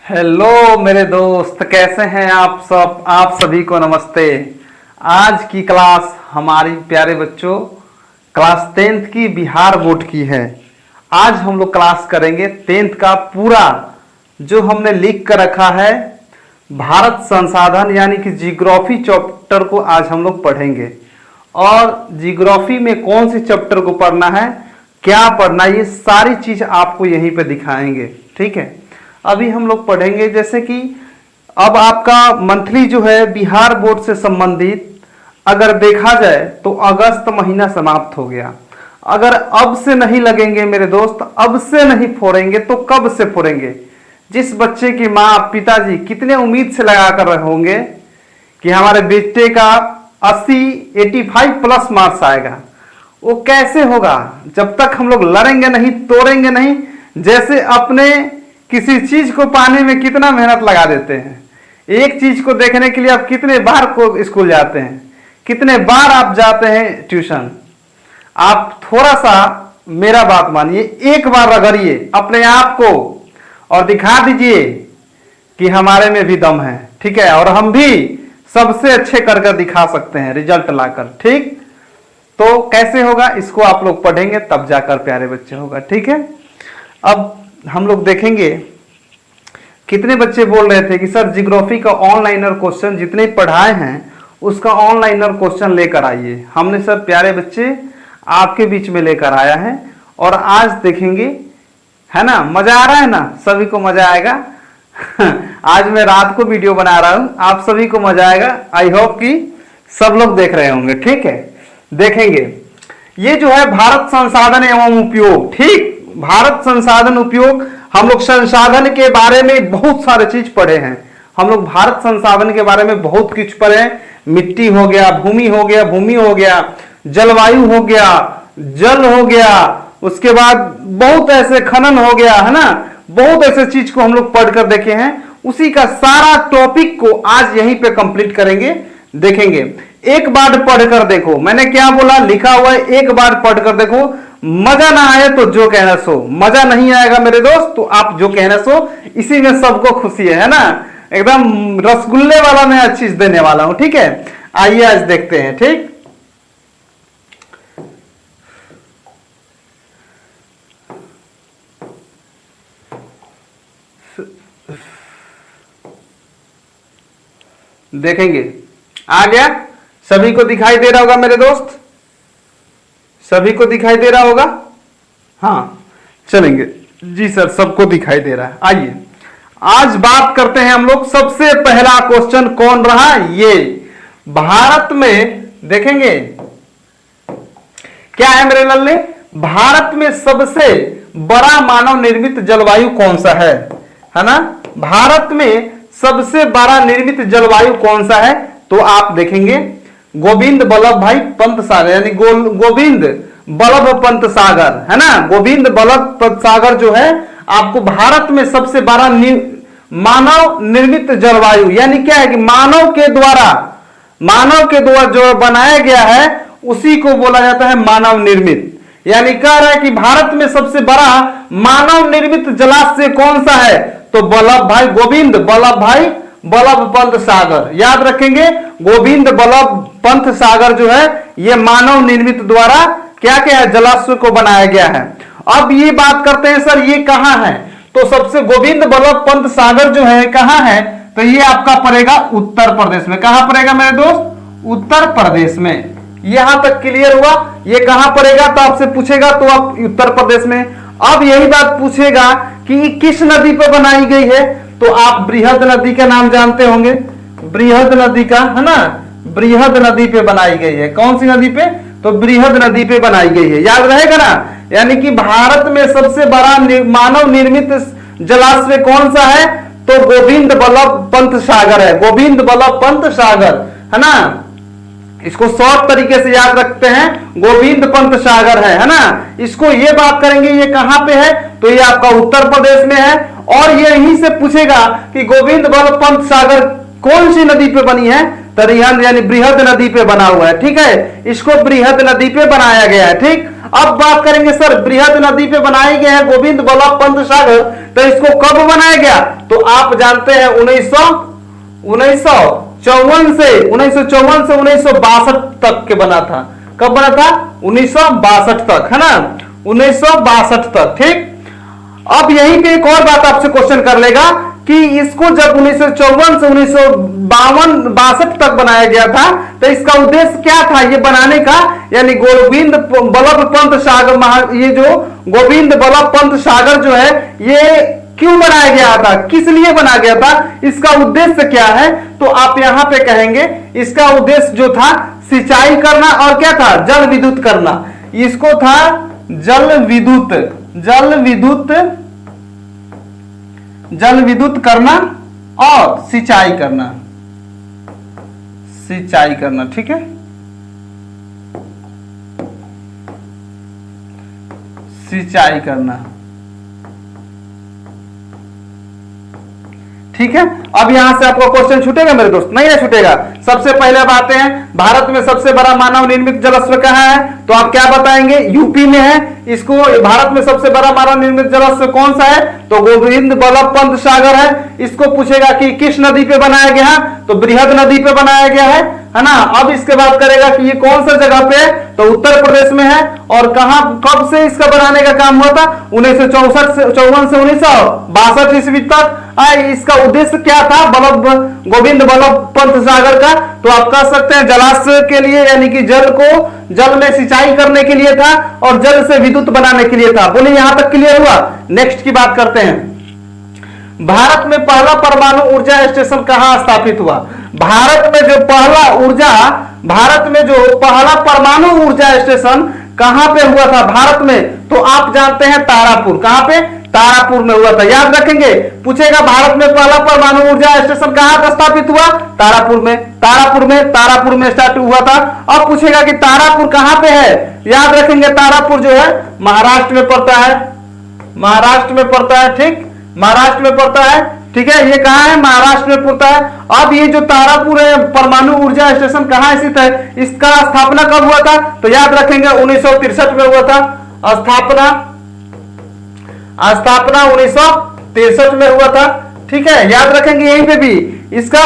Hello मेरे दोस्त, कैसे हैं आप सब। आप सभी को नमस्ते। आज की क्लास हमारी प्यारे बच्चों क्लास 10th की बिहार बोर्ड की है। आज हम लोग क्लास करेंगे 10th का पूरा जो हमने लिख कर रखा है भारत संसाधन यानी कि जियोग्राफी चैप्टर को आज हम लोग पढ़ेंगे। और जियोग्राफी में कौन से चैप्टर को पढ़ना है, क्या पढ़ना है, ये सारी चीज आपको यहीं पे दिखाएंगे। ठीक है, अभी हम लोग पढ़ेंगे जैसे कि अब आपका मंथली जो है बिहार बोर्ड से संबंधित अगर देखा जाए तो अगस्त महीना समाप्त हो गया। अगर अब से नहीं लगेंगे मेरे दोस्त, अब से नहीं फोड़ेंगे तो कब से फोड़ेंगे। जिस बच्चे की माँ पिताजी कितने उम्मीद से लगा कर रहे होंगे कि हमारे बेटे का 85 प्लस मार्क्स आएगा, वो कैसे होगा जब तक हम लोग लड़ेंगे नहीं, तोड़ेंगे नहीं। जैसे अपने किसी चीज को पाने में कितना मेहनत लगा देते हैं, एक चीज को देखने के लिए आप कितने बार को स्कूल जाते हैं, कितने बार आप जाते हैं ट्यूशन। आप थोड़ा सा मेरा बात मानिए, एक बार रगड़िए अपने आप को और दिखा दीजिए कि हमारे में भी दम है। ठीक है, और हम भी सबसे अच्छे कर दिखा सकते हैं रिजल्ट लाकर। ठीक, तो कैसे होगा इसको आप लोग पढ़ेंगे तब जाकर प्यारे बच्चे होगा। ठीक है, अब हम लोग देखेंगे कितने बच्चे बोल रहे थे कि सर जियोग्राफी का ऑनलाइनर क्वेश्चन जितने पढ़ाए हैं उसका ऑनलाइनर क्वेश्चन लेकर आइए। हमने सर प्यारे बच्चे आपके बीच में लेकर आया है और आज देखेंगे, है ना। मजा आ रहा है ना, सभी को मजा आएगा। आज मैं रात को वीडियो बना रहा हूं, आप सभी को मजा आएगा। आई होप कि सब लोग देख रहे होंगे। ठीक है, देखेंगे ये जो है भारत संसाधन एवं उपयोग। ठीक, भारत संसाधन उपयोग, हम लोग संसाधन के बारे में बहुत सारे चीज पढ़े हैं। हम लोग भारत संसाधन के बारे में बहुत कुछ पढ़े हैं। मिट्टी हो गया, भूमि हो गया, जलवायु हो गया, जल हो गया, उसके बाद बहुत ऐसे खनन हो गया, है ना। बहुत ऐसे चीज को हम लोग पढ़कर देखे हैं। उसी का सारा टॉपिक को आज यहीं पे कंप्लीट करेंगे, देखेंगे। एक बार पढ़कर देखो, मैंने क्या बोला, लिखा हुआ है, एक बार पढ़कर देखो। मजा ना आए तो जो कहना सो, मजा नहीं आएगा मेरे दोस्त तो आप जो कहना सो, इसी में सबको खुशी है ना। एकदम रसगुल्ले वाला मैं आज चीज देने वाला हूं। ठीक है, आइए आज देखते हैं। ठीक, देखेंगे। आ गया, सभी को दिखाई दे रहा होगा मेरे दोस्त, सभी को दिखाई दे रहा होगा। हाँ, चलेंगे जी सर, सबको दिखाई दे रहा है। आइए आज बात करते हैं हम लोग। सबसे पहला क्वेश्चन कौन रहा, ये भारत में देखेंगे क्या है मेरे लल्ले। भारत में सबसे बड़ा मानव निर्मित जलवायु कौन सा है ना। भारत में सबसे बड़ा निर्मित जलवायु कौन सा है, तो आप देखेंगे गोविंद बल्लभ भाई पंत सागर, यानी गोविंद बल्लभ पंत सागर, है ना। गोविंद बल्लभ पंत सागर जो है आपको भारत में सबसे बड़ा मानव निर्मित जलवायु, यानी क्या है कि मानव के द्वारा जो बनाया गया है उसी को बोला जाता है मानव निर्मित। यानी कह रहा है कि भारत में सबसे बड़ा मानव निर्मित जलाशय कौन सा है, तो गोविंद बल्लभ भाई बल्लभ पंत सागर। याद रखेंगे, गोविंद बल्लभ पंत सागर जो है ये मानव निर्मित द्वारा क्या है जलाशय को बनाया गया है। अब ये बात करते हैं सर ये कहां है, तो सबसे गोविंद बल्लभ पंत सागर जो है कहां है, तो ये आपका पड़ेगा उत्तर प्रदेश में। कहां पड़ेगा मेरे दोस्त, उत्तर प्रदेश में। यहां तक क्लियर हुआ। ये कहां पड़ेगा तो आपसे पूछेगा तो आप उत्तर प्रदेश में। अब यही बात पूछेगा कि किस नदी पर बनाई गई है, तो आप बृहद नदी का नाम जानते होंगे, बृहद नदी का, है ना। बृहद नदी पे बनाई गई है। कौन सी नदी पे, तो बृहद नदी पे बनाई गई है। याद रहेगा ना। यानी कि भारत में सबसे बड़ा मानव निर्मित जलाशय कौन सा है, तो गोविंद बल्लभ पंत सागर है। गोविंद बल्लभ पंत सागर, है ना। इसको शॉर्ट तरीके से याद रखते हैं, गोविंद पंत सागर है ना। इसको ये बात करेंगे ये कहां पे है, तो ये आपका उत्तर प्रदेश में है। और ये यहीं से पूछेगा कि गोविंद बल्लभ पंत सागर कौन सी नदी पे बनी है, तो यानी बृहद नदी पे बना हुआ है। ठीक है, इसको बृहद नदी पे बनाया गया है। ठीक, अब बात करेंगे सर बृहद नदी पे बनाए गए हैं गोविंद बल्लभ पंत सागर, तो इसको कब बनाया गया? तो आप जानते हैं 1954 से 1962 तक के बना था। कब बना था? 1962 तक, है ना, 1962 तक। ठीक, अब यहीं पे एक और बात आपसे क्वेश्चन कर लेगा कि इसको जब 1954 से 1962 तक बनाया गया था तो इसका उद्देश्य क्या था ये बनाने का? यानी गोविंद बल्लभ पंत सागर, ये जो गोविंद बल्लभ पंत सागर जो है ये क्यों बनाया गया था, किस लिए बना गया था, इसका उद्देश्य क्या है? तो आप यहां पे कहेंगे इसका उद्देश्य जो था सिंचाई करना और क्या था? जल विद्युत करना। इसको था जल विद्युत करना और सिंचाई करना। ठीक है, सिंचाई करना। ठीक है, अब यहां से आपको क्वेश्चन छूटेगा मेरे दोस्त? नहीं है छूटेगा। सबसे पहले अब आते हैं भारत में सबसे बड़ा मानव निर्मित जलस्रोत कहां है? तो आप क्या बताएंगे? यूपी में है। इसको भारत में सबसे बड़ा मानव निर्मित जलस्रोत कौन सा है? तो गोविंद बल्लभ पंत सागर है। इसको पूछेगा कि किस नदी पे बनाया गया है? तो बृहद नदी पे बनाया गया है ना। अब इसके बाद करेगा कि ये कौन सा जगह पे है? तो उत्तर प्रदेश में है। और कहां, कब से इसका बनाने का काम हुआ था? 1954 से 1962 ईस्वी तक। इसका उद्देश्य क्या था गोविंद बल्लभ पंत सागर का? तो आप कह सकते हैं जलाशय के लिए, यानी कि जल में सिंचाई करने के लिए था और जल से विद्युत बनाने के लिए था। बोलिए यहां तक क्लियर हुआ? नेक्स्ट की बात करते हैं। भारत में पहला परमाणु ऊर्जा स्टेशन कहां स्थापित हुआ? भारत में जो पहला परमाणु ऊर्जा स्टेशन कहां पे हुआ था भारत में? तो आप जानते हैं तारापुर। कहां पे? तारापुर में हुआ था। याद रखेंगे, पूछेगा भारत में पहला परमाणु ऊर्जा स्टेशन कहां पर स्थापित हुआ? तारापुर में स्टार्ट हुआ था। अब पूछेगा कि तारापुर कहां पे है? याद रखेंगे तारापुर जो है महाराष्ट्र में पड़ता है। ठीक, महाराष्ट्र में पड़ता है। ठीक है, ये कहां है? महाराष्ट्र में पड़ता है। अब ये जो तारापुर है परमाणु ऊर्जा स्टेशन कहां स्थित है? इसका स्थापना कब हुआ था? तो याद रखेंगे 1963 में हुआ था। स्थापना 1963 में हुआ था। ठीक है, याद रखेंगे यहीं पे भी इसका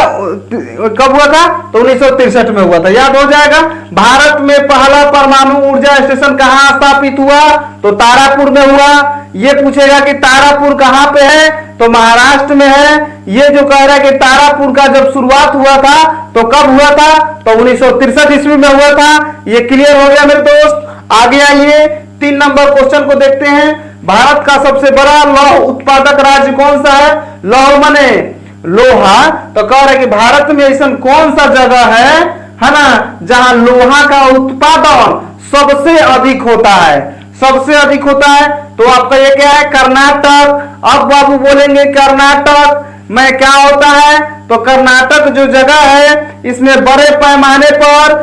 कब हुआ था? तो 1963 में हुआ था। याद हो जाएगा। भारत में पहला परमाणु ऊर्जा स्टेशन कहां स्थापित हुआ? तो तारापुर में हुआ। ये पूछेगा कि तारापुर कहां पे है? तो महाराष्ट्र में है। ये जो कह रहा है कि तारापुर का जब शुरुआत हुआ था तो कब हुआ था? तो 1963 ईस्वी में हुआ था। ये क्लियर हो गया मेरे दोस्त। आगे आइए 3 नंबर क्वेश्चन को देखते हैं। भारत का सबसे बड़ा लौह उत्पादक राज्य कौन सा है? लौह माने लोहा। तो कह रहे कि भारत में ऐसा कौन सा जगह है ना, जहां लोहा का उत्पादन सबसे अधिक होता है? तो आपका ये क्या है? कर्नाटक। अब बाबू बोलेंगे कर्नाटक में क्या होता है? तो कर्नाटक जो जगह है इसमें बड़े पैमाने पर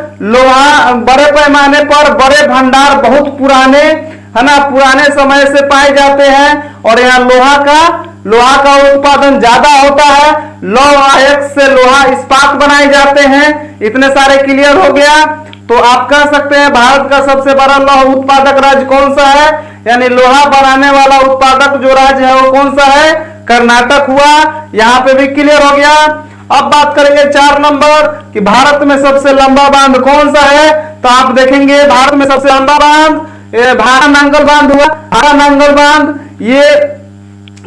बड़े भंडार बहुत पुराने, है ना, पुराने समय से पाए जाते हैं और यहाँ लोहा का उत्पादन ज्यादा होता है। लौह अयस्क से लोहा इस्पात बनाए जाते हैं। इतने सारे क्लियर हो गया। तो आप कह सकते हैं भारत का सबसे बड़ा लौह उत्पादक राज्य कौन सा है? यानी लोहा बनाने वाला उत्पादक जो राज्य है वो कौन सा है? कर्नाटक हुआ। यहां पे भी क्लियर हो गया। अब बात करेंगे 4 नंबर कि भारत में सबसे लंबा बांध कौन सा है? तो आप देखेंगे भारत में सबसे लंबा बांध भारा नांगल बांध हुआ। भारा नांगल बांध ये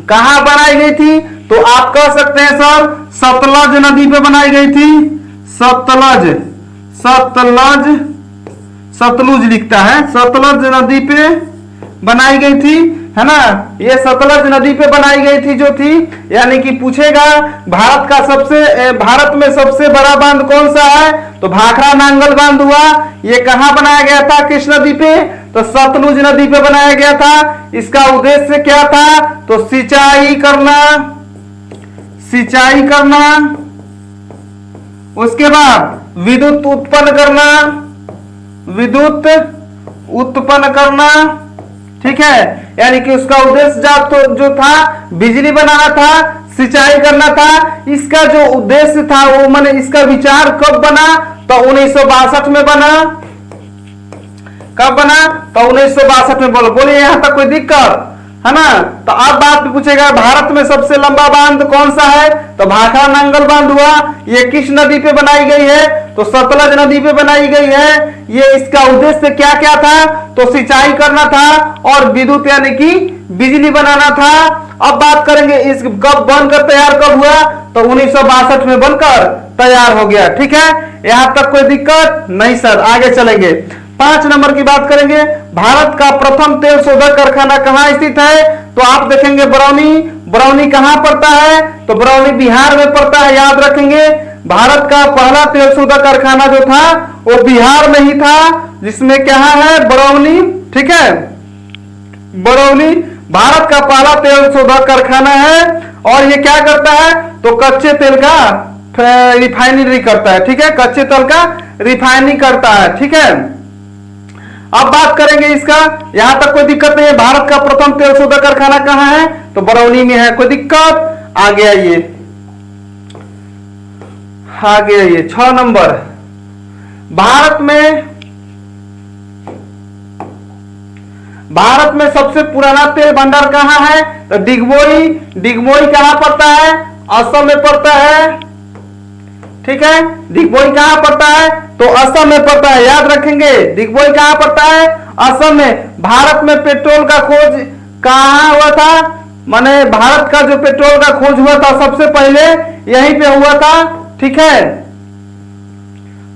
कहां बनाई गई थी? तो आप कह सकते हैं सर सतलज नदी पे बनाई गई थी। सतलुज लिखता है। सतलज नदी पे बनाई गई थी, है ना। ये सतलज नदी पे बनाई गई थी जो थी। यानी कि पूछेगा भारत में सबसे बड़ा बांध कौन सा है? तो भाखड़ा नांगल बांध हुआ। ये कहां बनाया गया था? किस नदी पे? तो सतलुज नदी पे बनाया गया था। इसका उद्देश्य क्या था? तो सिंचाई करना, उसके बाद विद्युत उत्पन्न करना। ठीक है, यानी कि उसका उद्देश्य जो था बिजली बनाना था, सिंचाई करना था। इसका जो उद्देश्य था वो माने इसका विचार कब बना? तो 1962 में बना। कब बना? तो 1962 में। बोलिए यहां तक कोई दिक्कत है ना? तो अब बात पूछेगा भारत में सबसे लंबा बांध कौन सा है? तो भाखड़ा नंगल बांध हुआ। ये किस नदी पे बनाई गई है? तो सतलज नदी पे बनाई गई है। ये इसका उद्देश्य क्या क्या था? तो सिंचाई करना था और विद्युत यानी कि बिजली बनाना था। अब बात करेंगे इस कब बनकर तैयार कब हुआ? तो 1962 में बनकर तैयार हो गया। ठीक है, यहां तक कोई दिक्कत नहीं सर। आगे चलेंगे, 5 नंबर की बात करेंगे। भारत का प्रथम तेल शोधक कारखाना कहां स्थित है? तो आप देखेंगे बरौनी। बरौनी कहां पड़ता है? तो बरौनी बिहार में पड़ता है, याद रखेंगे। भारत का पहला तेल शोधक कारखाना जो था वो बिहार में ही था, जिसमें क्या है? बरौनी। ठीक है, बरौनी भारत का पहला तेल शोधक कारखाना है और ये क्या करता है? तो कच्चे तेल का रिफाइनरी करता है। ठीक है, कच्चे तेल का रिफाइनिंग करता है। ठीक है, अब बात करेंगे इसका, यहां तक कोई दिक्कत नहीं है। भारत का प्रथम तेल शोधक कारखाना कहां है? तो बरौनी में है। कोई दिक्कत? आगे आइए, आगे आइए। 6 नंबर, भारत में सबसे पुराना तेल भंडार कहां है? तो डिगबोई। डिगबोई कहां पड़ता है? असम में पड़ता है। ठीक है, डिगबोई कहां पड़ता है? तो असम में पड़ता है, याद रखेंगे। डिगबोई कहां पड़ता है? असम में। भारत में पेट्रोल का खोज कहां हुआ था? माने भारत का जो पेट्रोल का खोज हुआ था सबसे पहले यहीं पे हुआ था। ठीक है,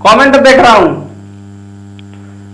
कमेंट देख रहा हूं।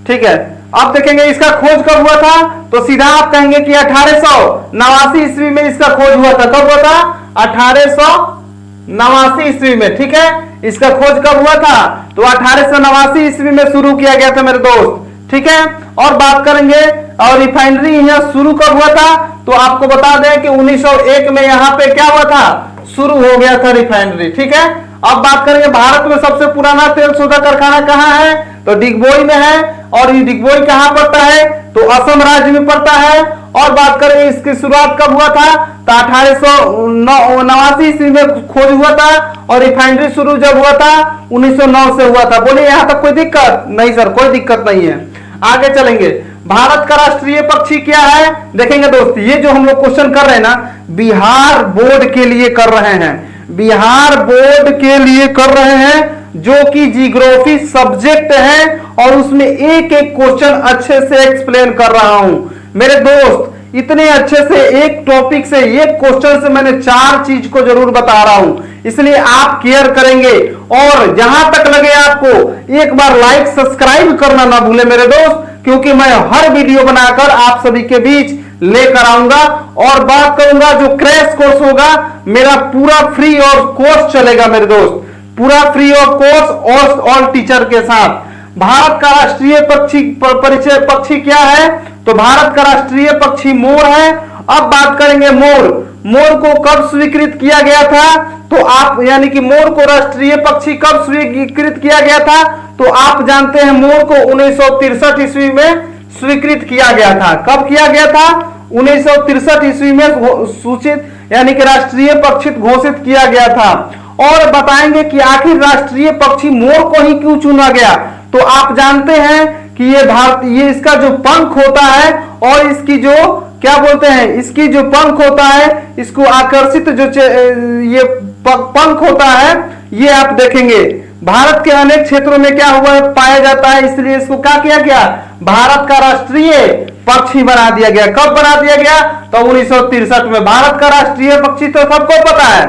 ठीक है, अब देखेंगे इसका खोज कब हुआ था? तो सीधा आप कहेंगे कि 1889 ईस्वी में इसका खोज हुआ था। कब हुआ था? 1889 ईस्वी में। ठीक है, इसका खोज कब हुआ था? तो 1889 ईस्वी में शुरू किया गया था मेरे दोस्त। ठीक है, और बात करेंगे और रिफाइनरी यहाँ शुरू कब हुआ था? तो आपको बता दें कि 1901 में यहाँ पे क्या हुआ था? शुरू हो गया था रिफाइनरी। ठीक है, अब बात करेंगे भारत में सबसे पुराना तेल शोधक कारखाना कहां है? तो डिगबोई में है। और ये डिगबोई कहां पड़ता है? तो असम राज्य में पड़ता है। और बात करें इसकी शुरुआत कब हुआ था? तो 1889 ईस्वी में खोज हुआ था और रिफाइनरी शुरू जब हुआ था 1909 से हुआ था। बोलिए यहां तक कोई दिक्कत नहीं सर? कोई दिक्कत नहीं है। आगे चलेंगे, भारत का राष्ट्रीय पक्षी क्या है? देखेंगे दोस्त, ये जो हम लोग क्वेश्चन कर रहे हैं ना, बिहार बोर्ड के लिए कर रहे हैं। बिहार बोर्ड के लिए कर रहे हैं, जो कि जियोग्राफी सब्जेक्ट है और उसमें एक एक क्वेश्चन अच्छे से एक्सप्लेन कर रहा हूं मेरे दोस्त। इतने अच्छे से एक टॉपिक से एक क्वेश्चन से मैंने 4 चीज को जरूर बता रहा हूं, इसलिए आप केयर करेंगे। और जहां तक लगे आपको, एक बार लाइक सब्सक्राइब करना ना भूले मेरे दोस्त, क्योंकि मैं हर वीडियो बनाकर आप सभी के बीच लेकर आऊंगा। और बात करूंगा जो क्रैश कोर्स होगा मेरा पूरा फ्री और कोर्स चलेगा मेरे दोस्त, पूरा फ्री ऑफ कोर्स और ऑल टीचर के साथ। भारत का राष्ट्रीय पक्षी परिचय पक्षी क्या है? तो भारत का राष्ट्रीय पक्षी मोर है। अब बात करेंगे मोर। मोर को कब स्वीकृत किया गया था? तो आप यानी कि मोर को राष्ट्रीय पक्षी कब स्वीकृत किया गया था? तो आप जानते हैं मोर को 1963 ईस्वी में स्वीकृत किया गया था। कब किया गया था? 1963 ईस्वी में सूचित यानी कि राष्ट्रीय पक्षी घोषित किया गया था। और बताएंगे कि आखिर राष्ट्रीय पक्षी मोर को ही क्यों चुना गया? तो आप जानते हैं कि ये इसका जो पंख होता है और इसकी जो क्या बोलते हैं, इसकी जो पंख होता है, इसको आकर्षित जो ये पंख होता है, ये आप देखेंगे भारत के अनेक क्षेत्रों में क्या हुआ है, पाया जाता है। इसलिए इसको क्या किया गया? भारत का राष्ट्रीय पक्षी बना दिया गया। कब बना दिया गया? तो 1963 में। भारत का राष्ट्रीय पक्षी तो सबको पता है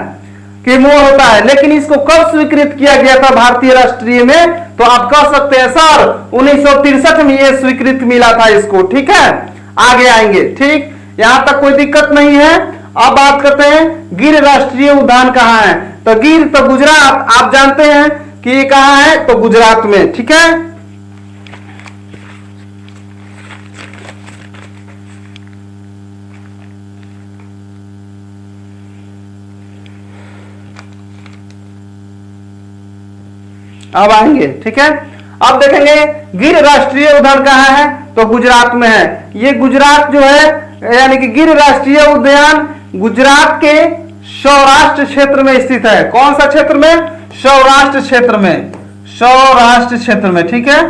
कि मोर होता है, लेकिन इसको कब स्वीकृत किया गया था भारतीय राष्ट्रीय में? तो आप कह सकते हैं सर 1963 में ये स्वीकृत मिला था इसको। ठीक है, आगे आएंगे। ठीक, यहां तक कोई दिक्कत नहीं है। अब बात करते हैं गिर राष्ट्रीय उद्यान कहां है? तो गिर तो गुजरात, आप जानते हैं कि ये कहां है? तो गुजरात में। ठीक है, अब आएंगे। ठीक है, अब देखेंगे गिर राष्ट्रीय उद्यान कहां है? तो गुजरात में है। ये गुजरात जो है यानी कि गिर राष्ट्रीय उद्यान गुजरात के सौराष्ट्र क्षेत्र में स्थित है। कौन सा क्षेत्र में? सौराष्ट्र क्षेत्र में। सौराष्ट्र क्षेत्र में। ठीक है,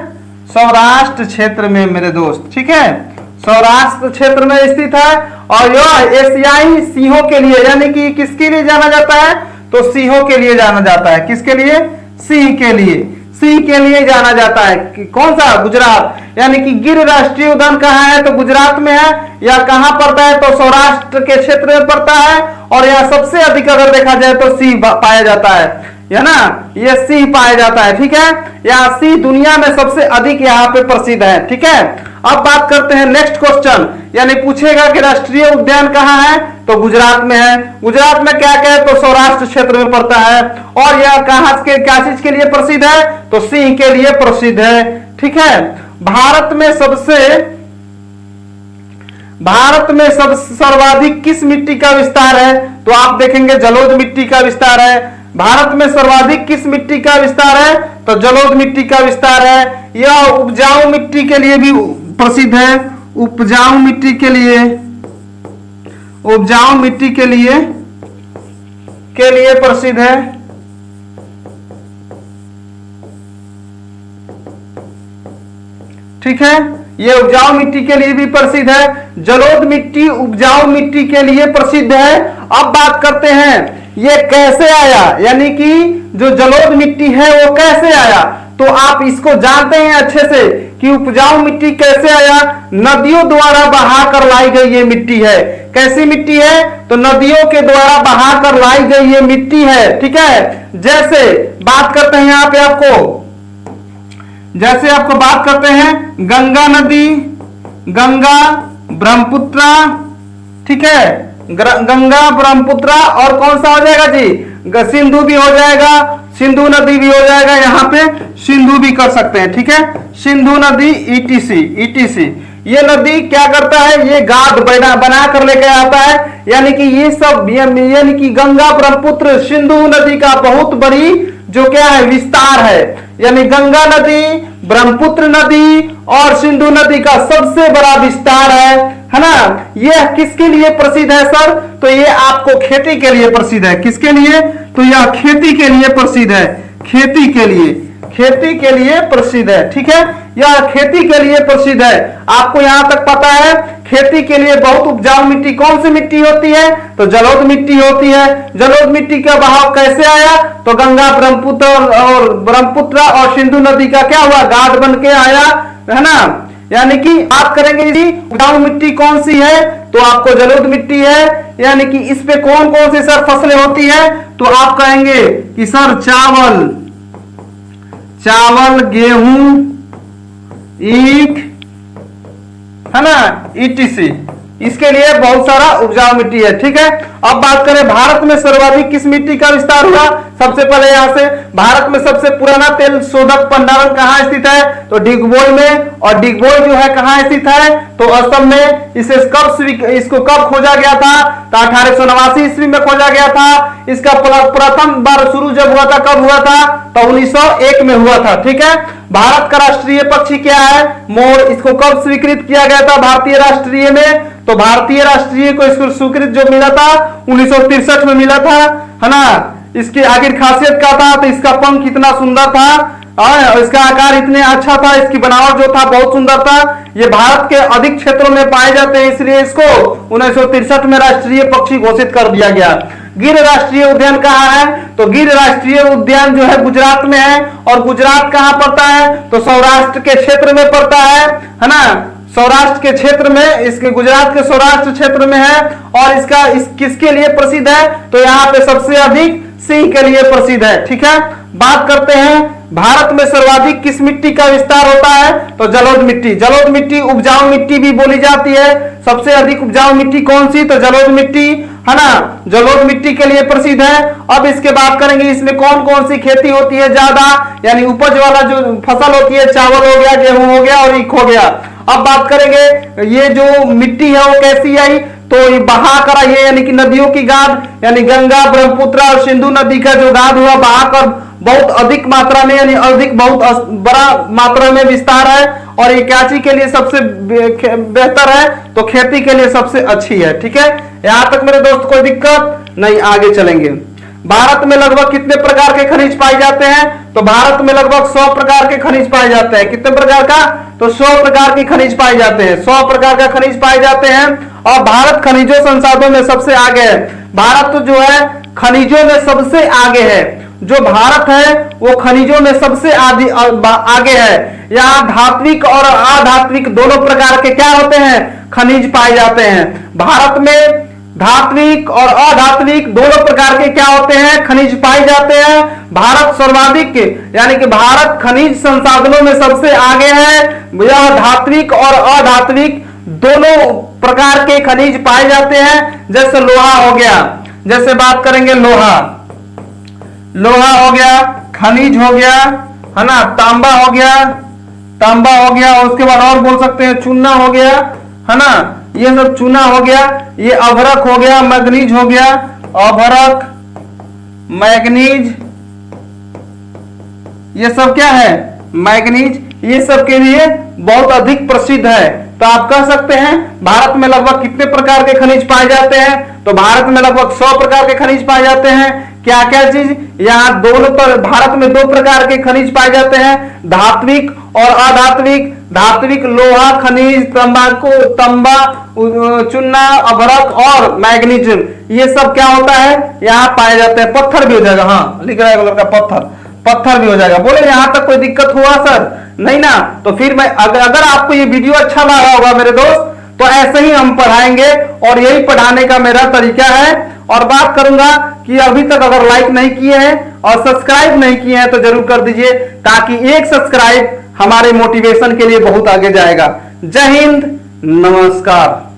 सौराष्ट्र क्षेत्र में मेरे दोस्त, ठीक है, सौराष्ट्र क्षेत्र में स्थित है। और यह एशियाई सिंहों के लिए, यानी कि किसके लिए जाना जाता है, तो सिंहों के लिए जाना जाता है। किसके लिए, सिंह के लिए, सिंह के लिए जाना जाता है। कौन सा, गुजरात, यानी कि गिर राष्ट्रीय उद्यान कहाँ है, तो गुजरात में है। या कहाँ पड़ता है, तो सौराष्ट्र के क्षेत्र में पड़ता है। और यहाँ सबसे अधिक अगर देखा जाए तो सिंह पाया जाता है ना, ये सिंह पाया जाता है, ठीक है। यहाँ सिंह दुनिया में सबसे अधिक यहाँ पे प्रसिद्ध है, ठीक है। अब बात करते हैं नेक्स्ट क्वेश्चन, यानी पूछेगा कि राष्ट्रीय उद्यान कहाँ है, तो गुजरात में है। गुजरात में क्या क्या है, तो सौराष्ट्र क्षेत्र में पड़ता है। और यह कहाँ के, क्या चीज के लिए प्रसिद्ध है, तो सिंह के लिए प्रसिद्ध है, ठीक है। भारत में सब सर्वाधिक किस मिट्टी का विस्तार है, तो आप देखेंगे जलोढ़ मिट्टी का विस्तार है। भारत में सर्वाधिक किस मिट्टी का विस्तार है, तो जलोढ़ मिट्टी का विस्तार है। यह उपजाऊ मिट्टी के लिए भी प्रसिद्ध है, उपजाऊ मिट्टी के लिए प्रसिद्ध है, ठीक है। ये उपजाऊ मिट्टी के लिए भी प्रसिद्ध है। जलोढ़ मिट्टी उपजाऊ मिट्टी के लिए प्रसिद्ध है। अब बात करते हैं ये कैसे आया, यानी कि जो जलोढ़ मिट्टी है वो कैसे आया, तो आप इसको जानते हैं अच्छे से कि उपजाऊ मिट्टी कैसे आया। नदियों द्वारा बहाकर लाई गई ये मिट्टी है। कैसी मिट्टी है, तो नदियों के द्वारा बहाकर लाई गई ये मिट्टी है, ठीक है। जैसे बात करते हैं यहाँ पे आपको बात करते हैं गंगा नदी, गंगा ब्रह्मपुत्र, ठीक है, गंगा ब्रह्मपुत्र, और कौन सा हो जाएगा जी, सिंधु भी हो जाएगा, सिंधु नदी भी हो जाएगा, यहाँ पे सिंधु भी कर सकते हैं, ठीक है। सिंधु नदी ईटीसी ये नदी क्या करता है, ये गाद बना कर लेके आता है। यानी कि ये सब, यानी कि गंगा ब्रह्मपुत्र सिंधु नदी का बहुत बड़ी जो क्या है, विस्तार है। यानी गंगा नदी, ब्रह्मपुत्र नदी और सिंधु नदी का सबसे बड़ा विस्तार है ना। यह किसके लिए प्रसिद्ध है सर, तो ये आपको खेती के लिए प्रसिद्ध है। किसके लिए, तो यह खेती के लिए प्रसिद्ध है, खेती के लिए प्रसिद्ध है, ठीक है। यह खेती के लिए प्रसिद्ध है। आपको यहां तक पता है खेती के लिए बहुत उपजाऊ मिट्टी कौन सी मिट्टी होती है, तो जलोढ़ मिट्टी होती है। जलोढ़ मिट्टी का बहाव कैसे आया, तो गंगा ब्रह्मपुत्र और सिंधु नदी का क्या हुआ, गाद बन के आया, है ना। यानी कि बात करेंगे जी उपजाऊ मिट्टी कौन सी है, तो आपको जलोढ़ मिट्टी है। यानी कि इस पे कौन कौन सी सर फसलें होती है, तो आप कहेंगे कि सर चावल, गेहूं, ईख, है ना, ईटीसी, इसके लिए बहुत सारा उपजाऊ मिट्टी है, ठीक है। अब बात करें भारत में सर्वाधिक किस मिट्टी का विस्तार हुआ, सबसे पहले यहां से भारत में सबसे पुराना तेल शोधक भंडारण कहां स्थित है, तो डिगबोई में। और डिगबोई जो है कहां स्थित है, तो असम में। इसको कब खोजा गया था, तो 1889 ईस्वी में खोजा गया था। इसका प्रथम बार शुरू जब हुआ था, कब हुआ था, तो 1901 में हुआ था, ठीक है। भारत का राष्ट्रीय पक्षी क्या है, मोर। इसको कब स्वीकृत किया गया था भारतीय राष्ट्रीय में, तो भारतीय राष्ट्रीय को इसको स्वीकृत जो मिला था 1963 में मिला था, है ना। इसकी आखिर खासियत क्या था, तो इसका पंख इतना सुंदर था और इसका आकार इतने अच्छा था, इसकी बनावट जो था बहुत सुंदर था। ये भारत के अधिक क्षेत्रों में पाए जाते हैं, इसलिए इसको 1963 में राष्ट्रीय पक्षी घोषित कर दिया गया। गिर राष्ट्रीय उद्यान कहाँ है, तो गिर राष्ट्रीय उद्यान जो है गुजरात में है। और गुजरात कहाँ पड़ता है, तो सौराष्ट्र के क्षेत्र में पड़ता है ना। सौराष्ट्र के क्षेत्र में, इसके गुजरात के सौराष्ट्र क्षेत्र में है। और इसका किसके लिए प्रसिद्ध है, तो यहाँ पे सबसे अधिक सिंह के लिए प्रसिद्ध है, ठीक है। बात करते हैं भारत में सर्वाधिक किस मिट्टी का विस्तार होता है, तो जलोढ़ मिट्टी। जलोढ़ मिट्टी उपजाऊ मिट्टी भी बोली जाती है। सबसे अधिक उपजाऊ मिट्टी कौन सी, तो जलोढ़ मिट्टी, है ना। जलोढ़ मिट्टी के लिए प्रसिद्ध है। अब इसके बात करेंगे इसमें कौन कौन सी खेती होती है ज्यादा, यानी उपज वाला जो फसल होती है, चावल हो गया, गेहूं हो गया और ईख हो गया। अब बात करेंगे ये जो मिट्टी है वो कैसी आई, तो ये बहा कर आई है, यानी कि नदियों की गाद, यानी गंगा ब्रह्मपुत्र और सिंधु नदी का जो गाद हुआ बहाकर बहुत अधिक मात्रा में, यानी अधिक बहुत बड़ा मात्रा में विस्तार है। और ये क्या चीज के लिए सबसे बेहतर है, तो खेती के लिए सबसे अच्छी है, ठीक है। यहां तक मेरे दोस्त कोई दिक्कत नहीं, आगे चलेंगे। भारत में लगभग कितने प्रकार के खनिज पाए जाते हैं, तो भारत में लगभग 100 प्रकार के खनिज पाए जाते हैं। कितने प्रकार का? तो 100 प्रकार के खनिज पाए जाते हैं। 100 प्रकार का खनिज पाए जाते हैं और भारत खनिजों संसाधनों में सबसे आगे है। भारत जो है खनिजों में सबसे आगे है। जो भारत है वो खनिजों में सबसे आगे है। यहाँ धात्विक और अधात्विक दोनों प्रकार के क्या होते हैं? खनिज पाए जाते हैं। भारत में धात्विक और अधात्विक दोनों प्रकार के क्या होते हैं? खनिज पाए जाते हैं। भारत सर्वाधिक यानी कि भारत खनिज संसाधनों में सबसे आगे है। यह धात्विक और अधात्विक दोनों प्रकार के खनिज पाए जाते हैं। जैसे लोहा हो गया, जैसे बात करेंगे लोहा हो गया, खनिज हो गया, है ना, तांबा हो गया, उसके बाद और बोल सकते हैं चूना हो गया, है ना, ये सब चूना हो गया, ये अभरक हो गया, मैग्नीज हो गया, अभरक, मैग्नीज, ये सब क्या है? मैग्नीज, ये सब के लिए बहुत अधिक प्रसिद्ध है। तो आप कह सकते हैं भारत में लगभग कितने प्रकार के खनिज पाए जाते हैं? तो भारत में लगभग 100 प्रकार के खनिज पाए जाते हैं। क्या क्या चीज? यहाँ दोनों पर भारत में 2 प्रकार के खनिज पाए जाते हैं, धात्विक और अधात्विक। धात्विक लोहा खनिज, तांबा, चूना, अभरक और मैग्नीशियम, ये सब क्या होता है? यहाँ पाए जाते हैं। पत्थर भी हो जाएगा, हाँ लिख रहा है कलर का पत्थर भी हो जाएगा। बोले यहां तक कोई दिक्कत हुआ सर? नहीं ना? तो फिर मैं अगर आपको ये वीडियो अच्छा लगा होगा मेरे दोस्त, तो ऐसे ही हम पढ़ाएंगे और यही पढ़ाने का मेरा तरीका है। और बात करूंगा कि अभी तक अगर लाइक नहीं किए हैं और सब्सक्राइब नहीं किए हैं तो जरूर कर दीजिए, ताकि एक सब्सक्राइब हमारे मोटिवेशन के लिए बहुत आगे जाएगा। जय हिंद, नमस्कार।